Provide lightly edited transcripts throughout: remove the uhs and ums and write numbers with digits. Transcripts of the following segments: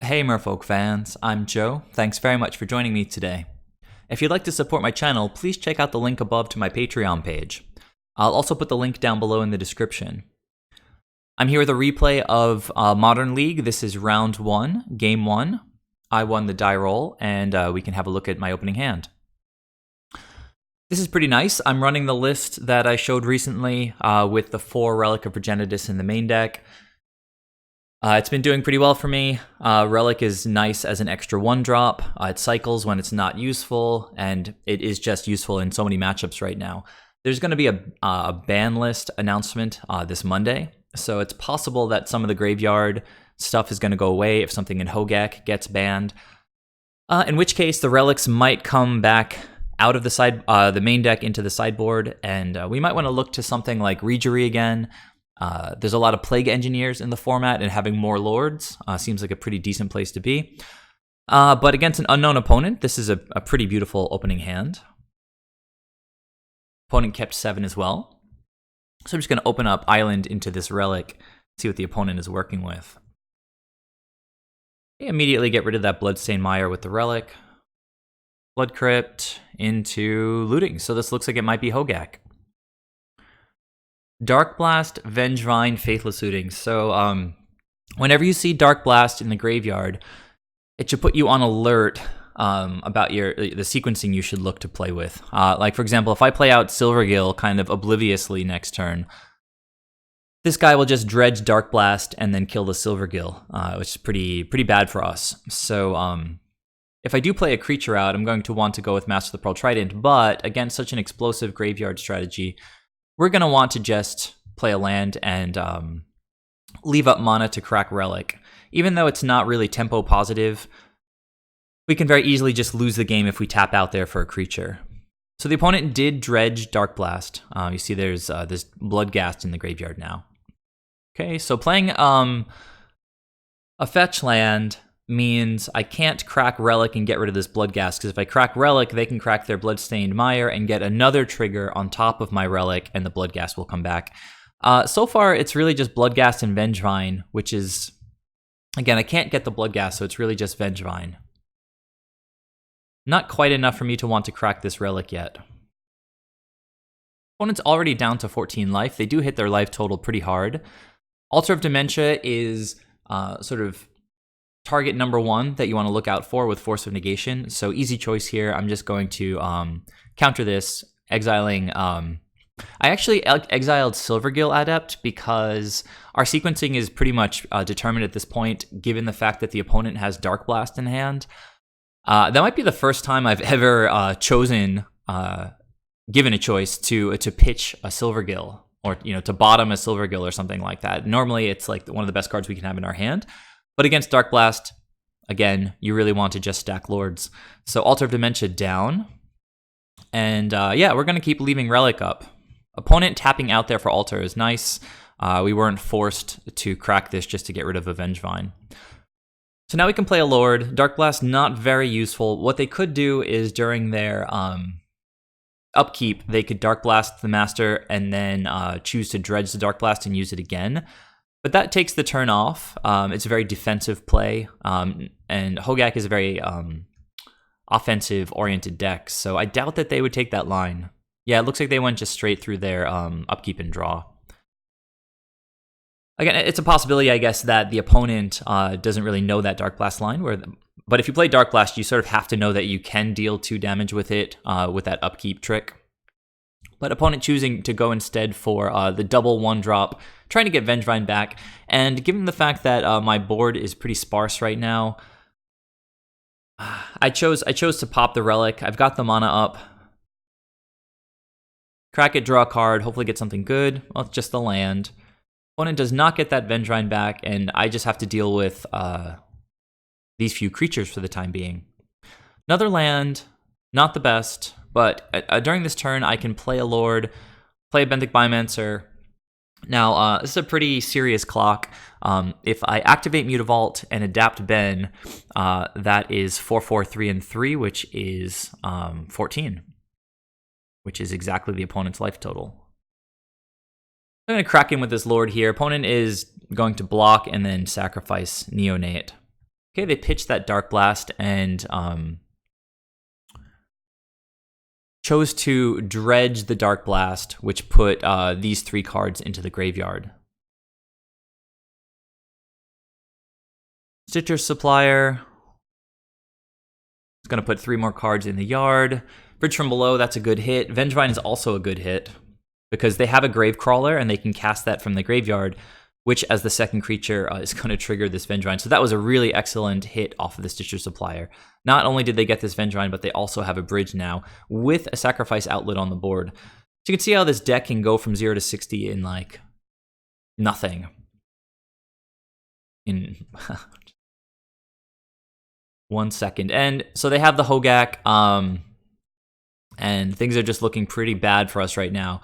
Hey Merfolk fans, I'm Joe. Thanks very much for joining me today. If you'd like to support my channel, please check out the link above to my Patreon page. I'll also put the link down below in the description. I'm here with a replay of Modern League. This is round 1, game 1. I won the die roll, and we can have a look at my opening hand. This is pretty nice. I'm running the list that I showed recently with the 4 Relic of Progenitus in the main deck. It's been doing pretty well for me. Relic is nice as an extra 1-drop. It cycles when it's not useful, and it is just useful in so many matchups right now. There's going to be a ban list announcement this Monday, so it's possible that some of the graveyard stuff is going to go away if something in Hogaak gets banned. In which case, the relics might come back out of the main deck into the sideboard, and we might want to look to something like Regery again. There's a lot of Plague Engineers in the format, and having more Lords seems like a pretty decent place to be. But against an unknown opponent, this is a pretty beautiful opening hand. Opponent kept 7 as well. So I'm just going to open up Island into this Relic, see what the opponent is working with. Immediately get rid of that Bloodstained Mire with the Relic. Blood Crypt into Looting, so this looks like it might be Hogaak. Dark Blast, Vengevine, Faithless Looting. So whenever you see Dark Blast in the graveyard, it should put you on alert about the sequencing you should look to play with. Like, for example, if I play out Silvergill kind of obliviously next turn, this guy will just dredge Dark Blast and then kill the Silvergill, which is pretty bad for us. So if I do play a creature out, I'm going to want to go with Master of the Pearl Trident, but against such an explosive graveyard strategy, we're going to want to just play a land and leave up mana to crack Relic. Even though it's not really tempo positive, we can very easily just lose the game if we tap out there for a creature. So the opponent did dredge Dark Blast. You see there's this Bloodghast in the graveyard now. Okay, so playing a fetch land means I can't crack Relic and get rid of this Bloodghast, because if I crack Relic, they can crack their Bloodstained Mire and get another trigger on top of my Relic, and the Bloodghast will come back. So far, it's really just Bloodghast and Vengevine, which is, again, I can't get the Bloodghast, so it's really just Vengevine. Not quite enough for me to want to crack this Relic yet. Opponent's already down to 14 life. They do hit their life total pretty hard. Altar of Dementia is sort of target number 1 that you want to look out for with Force of Negation. So easy choice here. I'm just going to counter this, exiling... I actually exiled Silvergill Adept because our sequencing is pretty much determined at this point, given the fact that the opponent has Dark Blast in hand. That might be the first time I've ever given a choice to pitch a Silvergill, or to bottom a Silvergill or something like that. Normally, it's like one of the best cards we can have in our hand. But against Dark Blast, again, you really want to just stack Lords. So Altar of Dementia down. And yeah, we're going to keep leaving Relic up. Opponent tapping out there for Altar is nice. We weren't forced to crack this just to get rid of a Vengevine. So now we can play a Lord. Dark Blast, not very useful. What they could do is during their upkeep, they could Dark Blast the Master and then choose to dredge the Dark Blast and use it again. But that takes the turn off. It's a very defensive play, and Hogaak is a very offensive-oriented deck, so I doubt that they would take that line. Yeah, it looks like they went just straight through their upkeep and draw. Again, it's a possibility, I guess, that the opponent doesn't really know that Dark Blast line, but if you play Dark Blast, you sort of have to know that you can deal 2 damage with it with that upkeep trick. But opponent choosing to go instead for the double 1-drop, trying to get Vengevine back. And given the fact that my board is pretty sparse right now, I chose to pop the Relic. I've got the mana up. Crack it, draw a card, hopefully get something good. Well, it's just the land. Opponent does not get that Vengevine back, and I just have to deal with these few creatures for the time being. Another land, not the best. But during this turn, I can play a Lord, play a Benthic Biomancer. Now, this is a pretty serious clock. If I activate Mutavault and adapt Ben, that is 4, 4, 3, and 3, which is 14, which is exactly the opponent's life total. I'm going to crack in with this Lord here. Opponent is going to block and then sacrifice Neonate. Okay, they pitched that Dark Blast and chose to dredge the Dark Blast, which put these 3 cards into the graveyard. Stitcher Supplier is going to put 3 more cards in the yard. Bridge from Below, that's a good hit. Vengevine is also a good hit because they have a Gravecrawler and they can cast that from the graveyard, which as the second creature is going to trigger this Vengevine. So that was a really excellent hit off of the Stitcher Supplier. Not only did they get this Vengevine, but they also have a bridge now with a sacrifice outlet on the board. So you can see how this deck can go from 0 to 60 in like nothing. In 1 second. And so they have the Hogaak, and things are just looking pretty bad for us right now.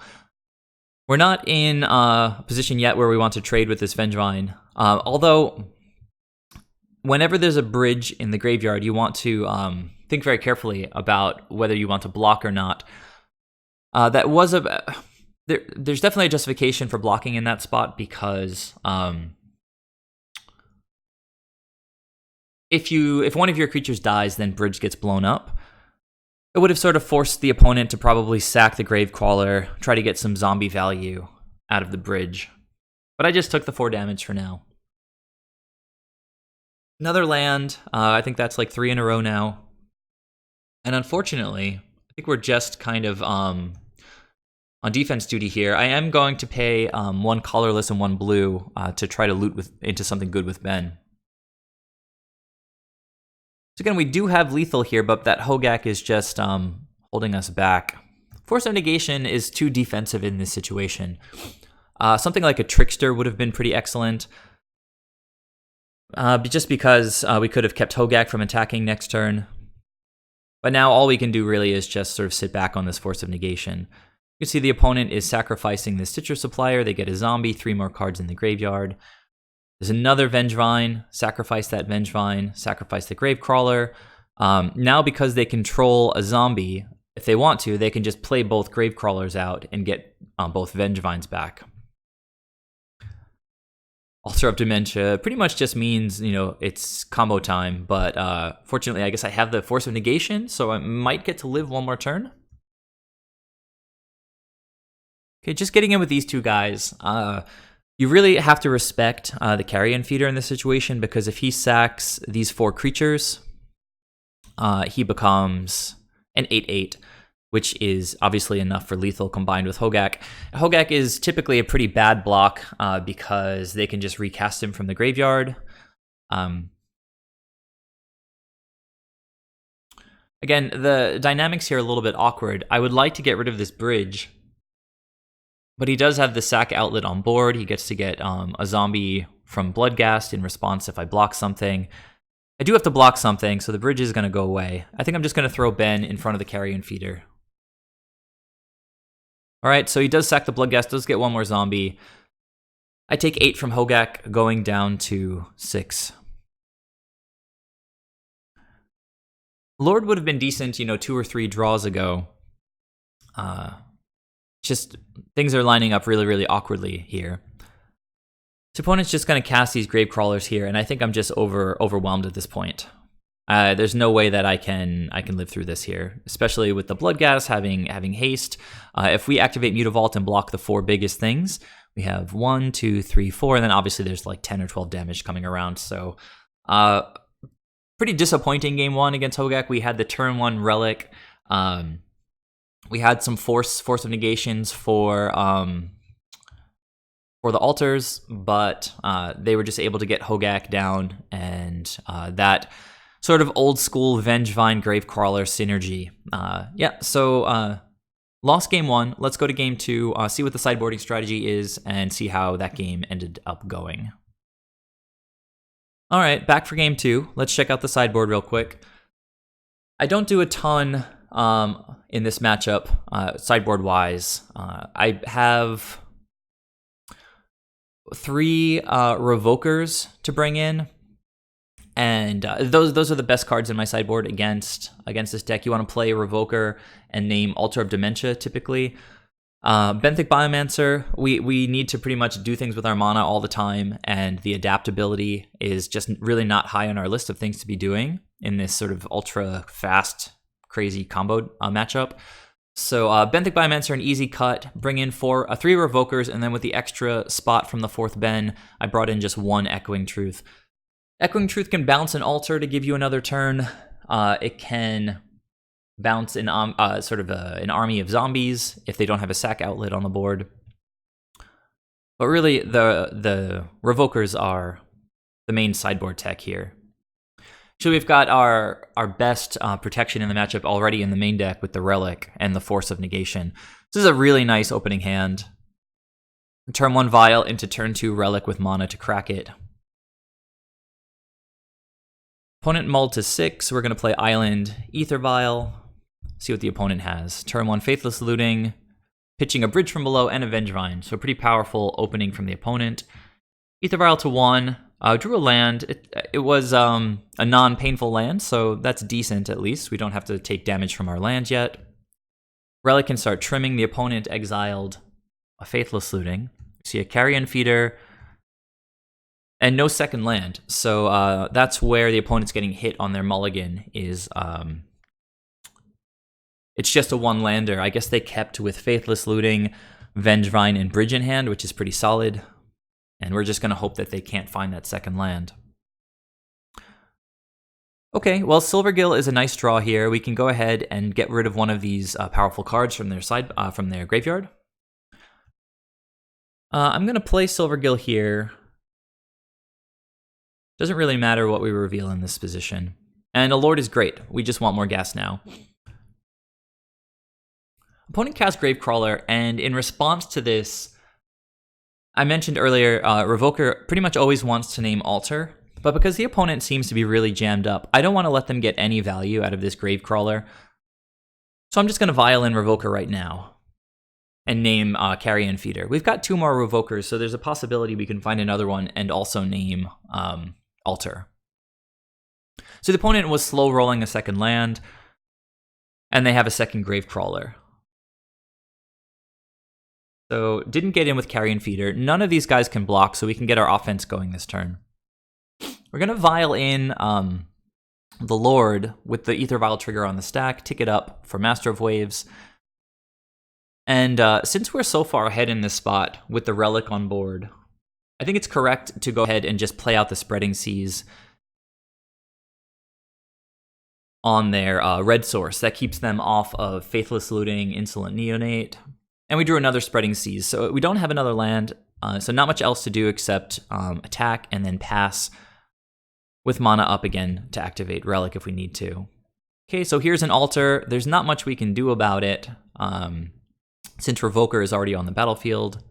We're not in a position yet where we want to trade with this Vengevine, although whenever there's a bridge in the graveyard, you want to think very carefully about whether you want to block or not. There's definitely a justification for blocking in that spot because if one of your creatures dies, then bridge gets blown up. It would have sort of forced the opponent to probably sack the Gravecrawler, try to get some zombie value out of the bridge. But I just took the 4 damage for now. Another land. I think that's like 3 in a row now. And unfortunately, I think we're just kind of on defense duty here. I am going to pay 1 colorless and 1 blue to try to loot into something good with Ben. So again, we do have lethal here, but that Hogaak is just holding us back. Force of Negation is too defensive in this situation. Something like a Trickster would have been pretty excellent. Just because we could have kept Hogaak from attacking next turn. But now all we can do really is just sort of sit back on this Force of Negation. You can see the opponent is sacrificing the Stitcher Supplier. They get a zombie, 3 more cards in the graveyard. There's another Vengevine, sacrifice that Vengevine, sacrifice the Gravecrawler. Now because they control a zombie, if they want to, they can just play both Gravecrawlers out and get both Vengevines back. Altar of Dementia pretty much just means, it's combo time, but fortunately I guess I have the Force of Negation, so I might get to live 1 more turn. Okay, just getting in with these 2 guys. You really have to respect the Carrion Feeder in this situation, because if he sacks these 4 creatures, he becomes an 8/8, which is obviously enough for lethal combined with Hogaak. Hogaak is typically a pretty bad block because they can just recast him from the graveyard. Again, the dynamics here are a little bit awkward. I would like to get rid of this bridge, but he does have the sack outlet on board. He gets to get a zombie from Bloodghast in response if I block something. I do have to block something, so the bridge is going to go away. I think I'm just going to throw Ben in front of the Carrion Feeder. Alright, so he does sack the Bloodghast, does get 1 more zombie. I take 8 from Hogaak, going down to 6. Lord would have been decent, 2 or 3 draws ago. Just things are lining up really, really awkwardly here. This opponent's just going to cast these Gravecrawlers here, and I think I'm just overwhelmed at this point. There's no way that I can live through this here, especially with the Bloodghast having haste. If we activate Mutavault and block the 4 biggest things, we have 1, 2, 3, 4, and then obviously there's like 10 or 12 damage coming around. So pretty disappointing game 1 against Hogaak. We had the turn 1 Relic. We had some Force of Negations for the altars, but they were just able to get Hogaak down, and that sort of old school Vengevine Gravecrawler synergy. So lost game 1. Let's go to game 2, see what the sideboarding strategy is, and see how that game ended up going. All right, back for game 2. Let's check out the sideboard real quick. I don't do a ton in this matchup, sideboard-wise. I have 3 Revokers to bring in, and those are the best cards in my sideboard against this deck. You want to play a Revoker and name Altar of Dementia, typically. Benthic Biomancer, we need to pretty much do things with our mana all the time, and the adaptability is just really not high on our list of things to be doing in this sort of ultra fast, crazy combo matchup. So Benthic Biomancer, an easy cut. Bring in 3 Revokers, and then with the extra spot from the 4th Ben, I brought in just 1 Echoing Truth. Echoing Truth can bounce an altar to give you another turn. It can bounce an army of zombies if they don't have a sack outlet on the board. But really, the Revokers are the main sideboard tech here. So we've got our best protection in the matchup already in the main deck with the Relic and the Force of Negation. This is a really nice opening hand. Turn 1 Vial into turn 2 Relic with mana to crack it. Opponent mulled to 6. We're going to play Island, AEther Vial. See what the opponent has. Turn 1 Faithless Looting, pitching a Bridge from Below and a Vengevine. So a pretty powerful opening from the opponent. AEther Vial to 1. Drew a land. It was a non-painful land, so that's decent at least. We don't have to take damage from our land yet. Relic can start trimming. The opponent exiled a Faithless Looting. See a Carrion Feeder. And no second land. So that's where the opponent's getting hit on their mulligan is... it's just a 1-lander. I guess they kept with Faithless Looting, Vengevine, and Bridge in hand, which is pretty solid. And we're just going to hope that they can't find that second land. Okay, well, Silvergill is a nice draw here. We can go ahead and get rid of one of these powerful cards from their graveyard. I'm going to play Silvergill here. Doesn't really matter what we reveal in this position. And a Lord is great. We just want more gas now. Opponent casts Gravecrawler, and in response to this, I mentioned earlier, Revoker pretty much always wants to name Altar, but because the opponent seems to be really jammed up, I don't want to let them get any value out of this Gravecrawler. So I'm just going to Vial in Revoker right now and name Carrion Feeder. We've got 2 more Revokers, so there's a possibility we can find another one and also name Altar. So the opponent was slow rolling a second land, and they have a second Gravecrawler. So didn't get in with Carrion Feeder. None of these guys can block, so we can get our offense going this turn. We're going to Vial in the Lord with the AEther Vial trigger on the stack, tick it up for Master of Waves. And since we're so far ahead in this spot with the Relic on board, I think it's correct to go ahead and just play out the Spreading Seas on their red source. That keeps them off of Faithless Looting, Insolent Neonate. And we drew another Spreading Seas, so we don't have another land, so not much else to do except attack and then pass with mana up again to activate Relic if we need to. Okay, so here's an Altar. There's not much we can do about it since Revoker is already on the battlefield.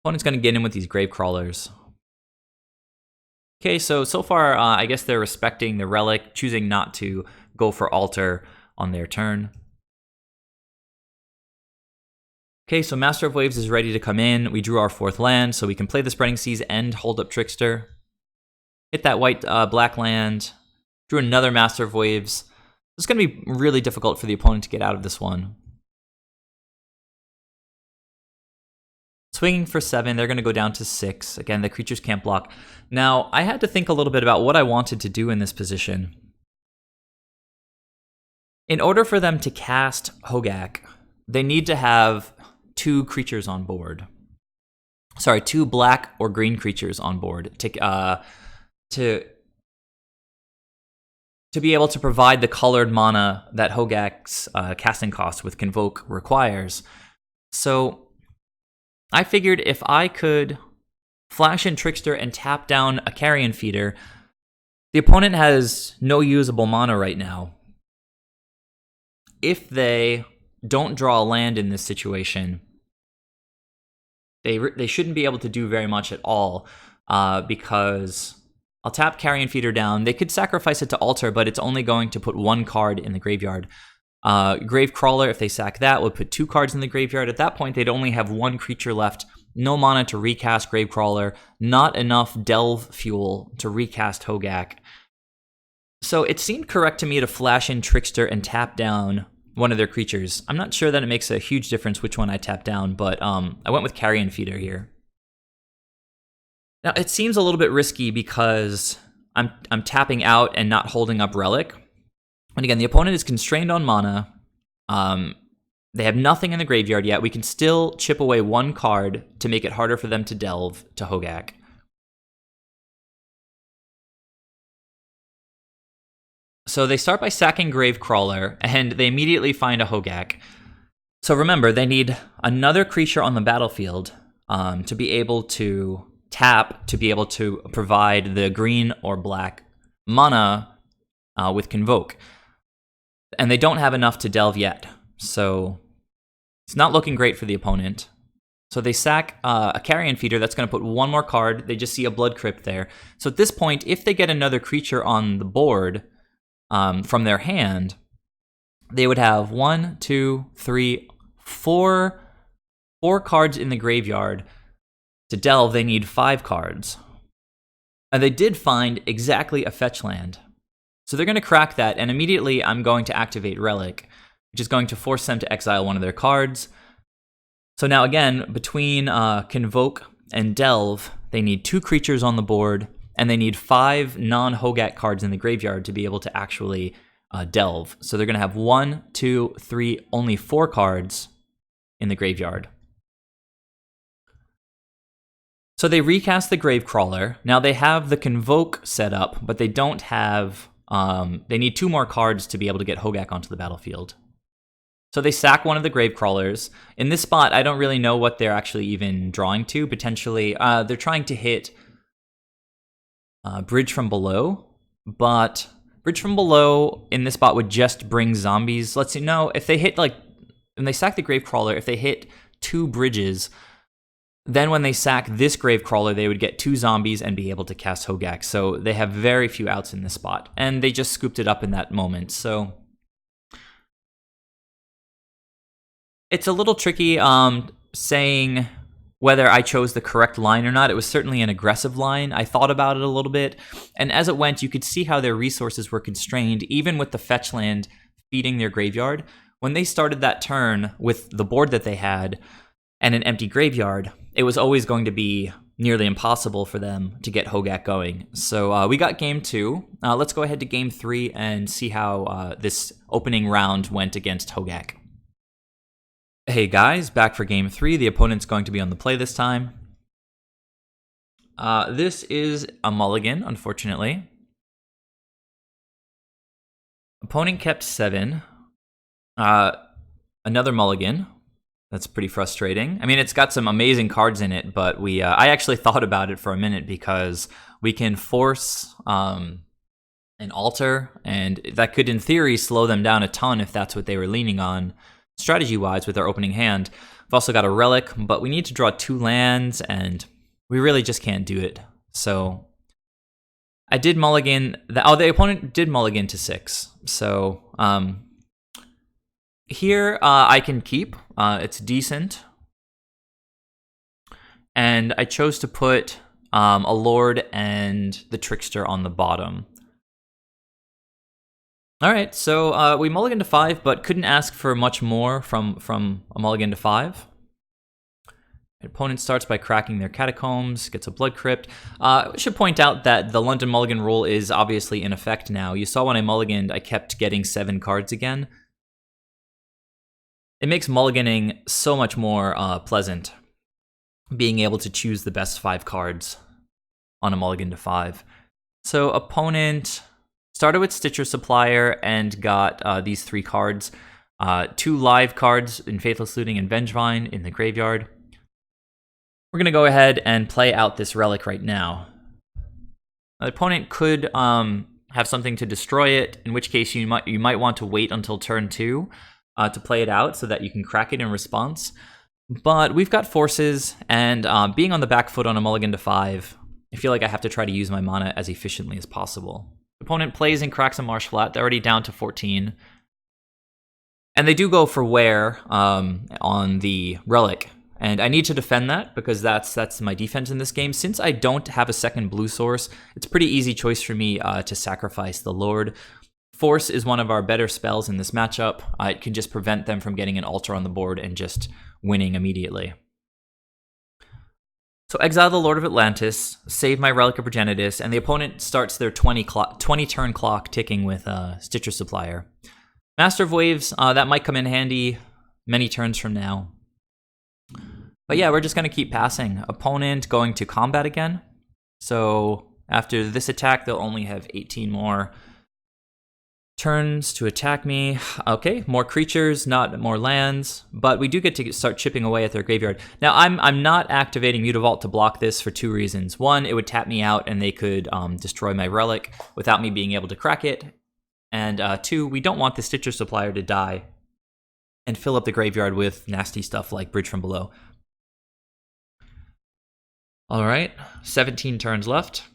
Opponent's going to get in with these Gravecrawlers. Okay, so far, I guess they're respecting the Relic, choosing not to go for Altar on their turn. Okay, so Master of Waves is ready to come in. We drew our 4th land, so we can play the Spreading Seas and hold up Trickster. Hit that white-black land. Drew another Master of Waves. It's going to be really difficult for the opponent to get out of this one. Swinging for 7, they're going to go down to 6. Again, the creatures can't block. Now, I had to think a little bit about what I wanted to do in this position. In order for them to cast Hogaak, they need to have 2 creatures on board. Sorry, 2 black or green creatures on board to be able to provide the colored mana that Hogaak's casting cost with Convoke requires. So I figured if I could flash in Trickster and tap down a Carrion Feeder, the opponent has no usable mana right now. If they don't draw a land in this situation, they shouldn't be able to do very much at all because I'll tap Carrion Feeder down. They could sacrifice it to Altar, but it's only going to put 1 card in the graveyard. Gravecrawler, if they sack that, would put 2 cards in the graveyard. At that point, they'd only have 1 creature left. No mana to recast Gravecrawler. Not enough Delve fuel to recast Hogaak. So it seemed correct to me to flash in Trickster and tap down one of their creatures. I'm not sure that it makes a huge difference which one I tap down, but I went with Carrion Feeder here. Now, it seems a little bit risky because I'm tapping out and not holding up Relic. And again, the opponent is constrained on mana. They have nothing in the graveyard yet. We can still chip away one card to make it harder for them to delve to Hogaak. So they start by sacking Gravecrawler, and they immediately find a Hogaak. So remember, they need another creature on the battlefield to be able to tap, to be able to provide the green or black mana with Convoke. And they don't have enough to delve yet, so it's not looking great for the opponent. So they sack a Carrion Feeder that's going to put one more card. They just see a Blood Crypt there. So at this point, if they get another creature on the board from their hand, they would have 1, 2, 3, 4 cards in the graveyard. To delve, they need 5 cards. And they did find exactly a fetch land. So they're going to crack that, and immediately I'm going to activate Relic, which is going to force them to exile one of their cards. So now again, between Convoke and Delve, they need 2 creatures on the board, and they need 5 non-Hogaak cards in the graveyard to be able to actually delve. So they're going to have 1, 2, 3, only 4 cards in the graveyard. So they recast the Gravecrawler. Now they have the Convoke set up, but they don't have... they need 2 more cards to be able to get Hogaak onto the battlefield. So they sack one of the Gravecrawlers. In this spot, I don't really know what they're actually even drawing to. Potentially, they're trying to hit Bridge from Below, but Bridge from Below in this spot would just bring zombies. Let's see, no, if they hit, like, when they sack the Gravecrawler, if they hit 2 bridges, then when they sack this Gravecrawler, they would get 2 zombies and be able to cast Hogaak. So they have very few outs in this spot, and they just scooped it up in that moment. So it's a little tricky saying whether I chose the correct line or not. It was certainly an aggressive line. I thought about it a little bit, and as it went, you could see how their resources were constrained, even with the fetch land feeding their graveyard. When they started that turn with the board that they had and an empty graveyard, it was always going to be nearly impossible for them to get Hogaak going. So we got game 2. Let's go ahead to game 3 and see how this opening round went against Hogaak. Hey guys, back for game 3. The opponent's going to be on the play this time. This is a Mulligan, unfortunately. Opponent kept 7. Another Mulligan. That's pretty frustrating. I mean, it's got some amazing cards in it, but I actually thought about it for a minute because we can force an altar, and that could, in theory, slow them down a ton if that's what they were leaning on, strategy-wise, with our opening hand. We've also got a Relic, but we need to draw 2 lands, and we really just can't do it. So I did Mulligan. The opponent did Mulligan to 6. So here I can keep. It's decent. And I chose to put a Lord and the Trickster on the bottom. All right, so we mulligan to 5, but couldn't ask for much more from a mulligan to 5. The opponent starts by cracking their Catacombs, gets a Blood Crypt. I should point out that the London Mulligan rule is obviously in effect now. You saw when I mulliganed, I kept getting 7 cards again. It makes mulliganing so much more pleasant, being able to choose the best 5 cards on a mulligan to 5. So opponent started with Stitcher Supplier and got these 3 cards. 2 live cards in Faithless Looting and Vengevine in the graveyard. We're going to go ahead and play out this Relic right now. The opponent could have something to destroy it, in which case you might want to wait until turn 2 to play it out so that you can crack it in response. But we've got forces, and being on the back foot on a mulligan to 5, I feel like I have to try to use my mana as efficiently as possible. Opponent plays and cracks a Marsh Flat. They're already down to 14. And they do go for Wear on the Relic. And I need to defend that because that's my defense in this game. Since I don't have a second blue source, it's a pretty easy choice for me to sacrifice the Lord Force is one of our better spells in this matchup. It can just prevent them from getting an altar on the board and just winning immediately. So exile the Lord of Atlantis, save my Relic of Progenitus, and the opponent starts their 20 turn clock ticking with Stitcher Supplier. Master of Waves, that might come in handy many turns from now. But yeah, we're just going to keep passing. Opponent going to combat again. So after this attack, they'll only have 18 more turns to attack me. Okay, more creatures, not more lands, but we do get to start chipping away at their graveyard. Now, I'm not activating Mutavault to block this for 2 reasons. One, it would tap me out and they could destroy my relic without me being able to crack it. And 2, we don't want the Stitcher Supplier to die and fill up the graveyard with nasty stuff like Bridge from Below. All right, 17 turns left.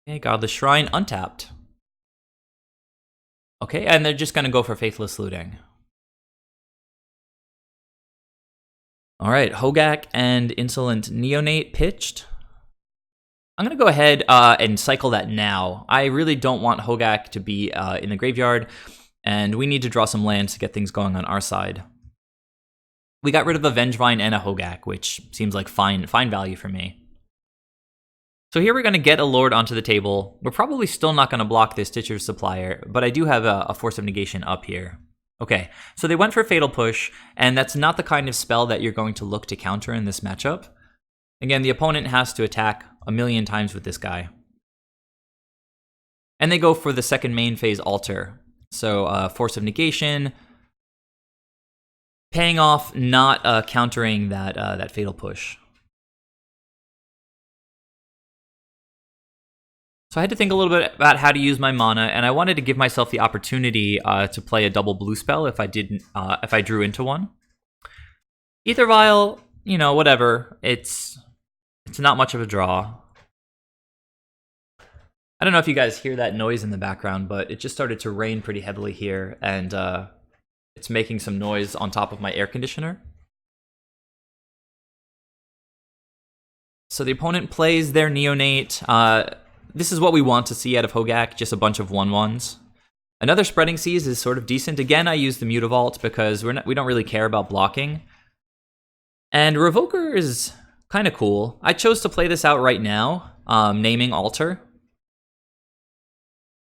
Okay, Godless Shrine, untapped. Okay, and they're just going to go for Faithless Looting. All right, Hogaak and Insolent Neonate pitched. I'm going to go ahead and cycle that now. I really don't want Hogaak to be in the graveyard, and we need to draw some lands to get things going on our side. We got rid of a Vengevine and a Hogaak, which seems like fine value for me. So here we're going to get a Lord onto the table. We're probably still not going to block this Stitcher Supplier, but I do have a Force of Negation up here. Okay, so they went for Fatal Push, and that's not the kind of spell that you're going to look to counter in this matchup. Again, the opponent has to attack a million times with this guy. And they go for the second main phase Altar. So Force of Negation, paying off, not countering that Fatal Push. So I had to think a little bit about how to use my mana, and I wanted to give myself the opportunity to play a double blue spell if I drew into one. AEther Vial, you know, whatever. It's not much of a draw. I don't know if you guys hear that noise in the background, but it just started to rain pretty heavily here, and it's making some noise on top of my air conditioner. So the opponent plays their Neonate. This is what we want to see out of Hogaak, just a bunch of 1/1s. Another Spreading Seas is sort of decent. Again, I use the Mutavault because we don't really care about blocking. And Revoker is kind of cool. I chose to play this out right now, naming Altar.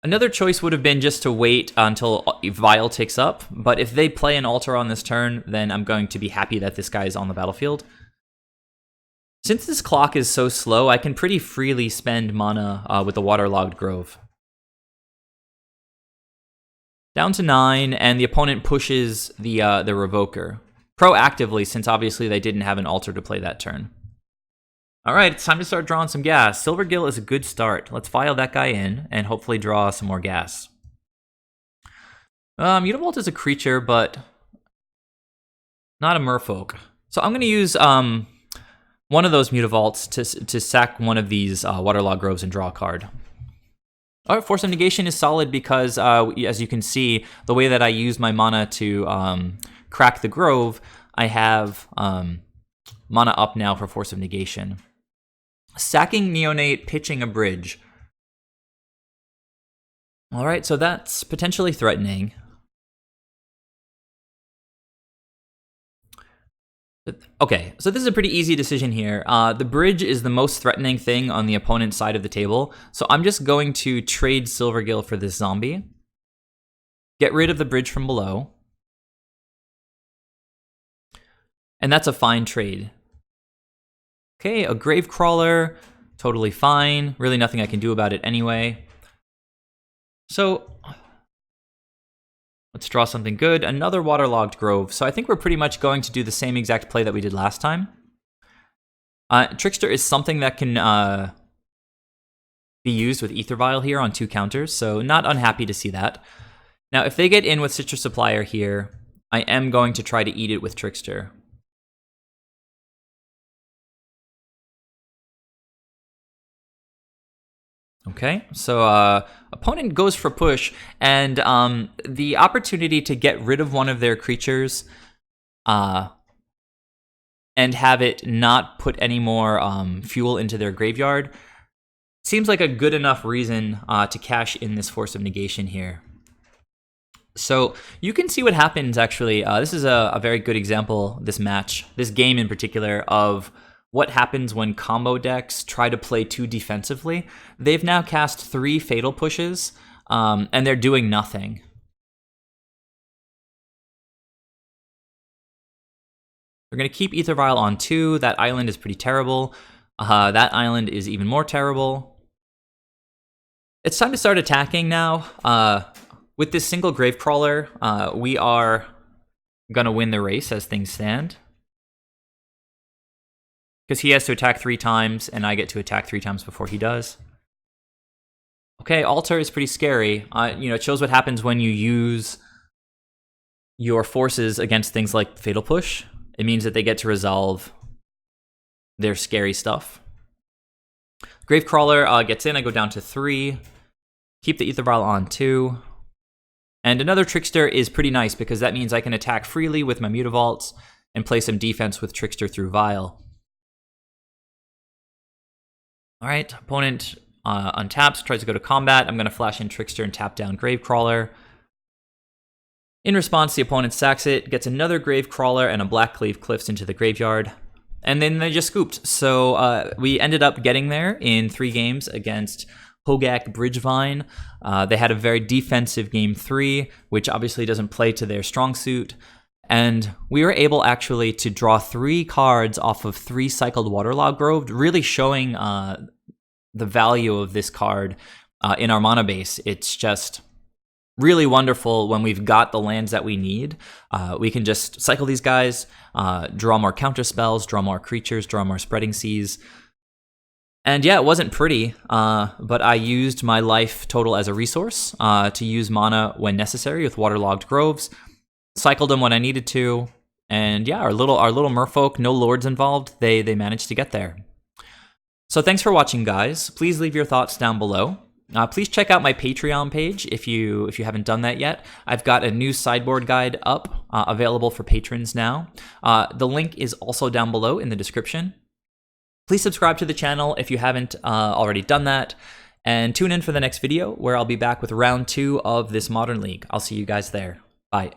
Another choice would have been just to wait until Vial takes up, but if they play an Altar on this turn, then I'm going to be happy that this guy is on the battlefield. Since this clock is so slow, I can pretty freely spend mana with the Waterlogged Grove. Down to 9, and the opponent pushes the Revoker. Proactively, since obviously they didn't have an Altar to play that turn. Alright, it's time to start drawing some gas. Silvergill is a good start. Let's file that guy in, and hopefully draw some more gas. Mutavault is a creature, but not a Merfolk. So I'm going to use one of those Mutavaults to sack one of these Waterlogged Groves and draw a card. All right, Force of Negation is solid because, as you can see, the way that I use my mana to crack the Grove, I have mana up now for Force of Negation. Sacking Neonate, pitching a Bridge. All right, so that's potentially threatening. Okay, so this is a pretty easy decision here. The Bridge is the most threatening thing on the opponent's side of the table, so I'm just going to trade Silvergill for this zombie. Get rid of the Bridge from below. And that's a fine trade. Okay, a Gravecrawler, totally fine. Really nothing I can do about it anyway. So let's draw something good. Another Waterlogged Grove. So I think we're pretty much going to do the same exact play that we did last time. Trickster is something that can be used with AEther Vial here on 2 counters, so not unhappy to see that. Now, if they get in with Stitcher Supplier here, I am going to try to eat it with Trickster. Okay, so opponent goes for push, and the opportunity to get rid of one of their creatures and have it not put any more fuel into their graveyard Seems like a good enough reason to cash in this Force of Negation here. So you can see what happens, actually. This is a very good example, this match, this game in particular, of what happens when combo decks try to play too defensively. They've now cast 3 Fatal Pushes, and they're doing nothing. We're going to keep Aether Vial on 2. That island is pretty terrible. That island is even more terrible. It's time to start attacking now. With this single Gravecrawler, we are going to win the race as things stand. Because he has to attack 3 times, and I get to attack 3 times before he does. Okay, Altar is pretty scary. It shows what happens when you use your forces against things like Fatal Push. It means that they get to resolve their scary stuff. Gravecrawler gets in, I go down to 3. Keep the Aether Vial on 2. And another Trickster is pretty nice, because that means I can attack freely with my Mutavaults and play some defense with Trickster through Vial. Alright, opponent untaps, tries to go to combat. I'm going to flash in Trickster and tap down Gravecrawler. In response, the opponent sacks it, gets another Gravecrawler and a Blackcleave Cliffs into the graveyard. And then they just scooped. So we ended up getting there in 3 games against Hogaak Bridgevine. They had a very defensive game 3, which obviously doesn't play to their strong suit. And we were able actually to draw 3 cards off of 3 cycled Waterlogged Grove, really showing the value of this card in our mana base. It's just really wonderful when we've got the lands that we need. We can just cycle these guys, draw more counter spells, draw more creatures, draw more Spreading Seas. And yeah, it wasn't pretty, but I used my life total as a resource to use mana when necessary with Waterlogged Groves. Cycled them when I needed to, and yeah, our little merfolk, no lords involved, they managed to get there. So thanks for watching, guys. Please leave your thoughts down below. Please check out my Patreon page if you haven't done that yet. I've got a new sideboard guide up, available for patrons now. The link is also down below in the description. Please subscribe to the channel if you haven't already done that, and tune in for the next video where I'll be back with round 2 of this Modern League. I'll see you guys there. Bye.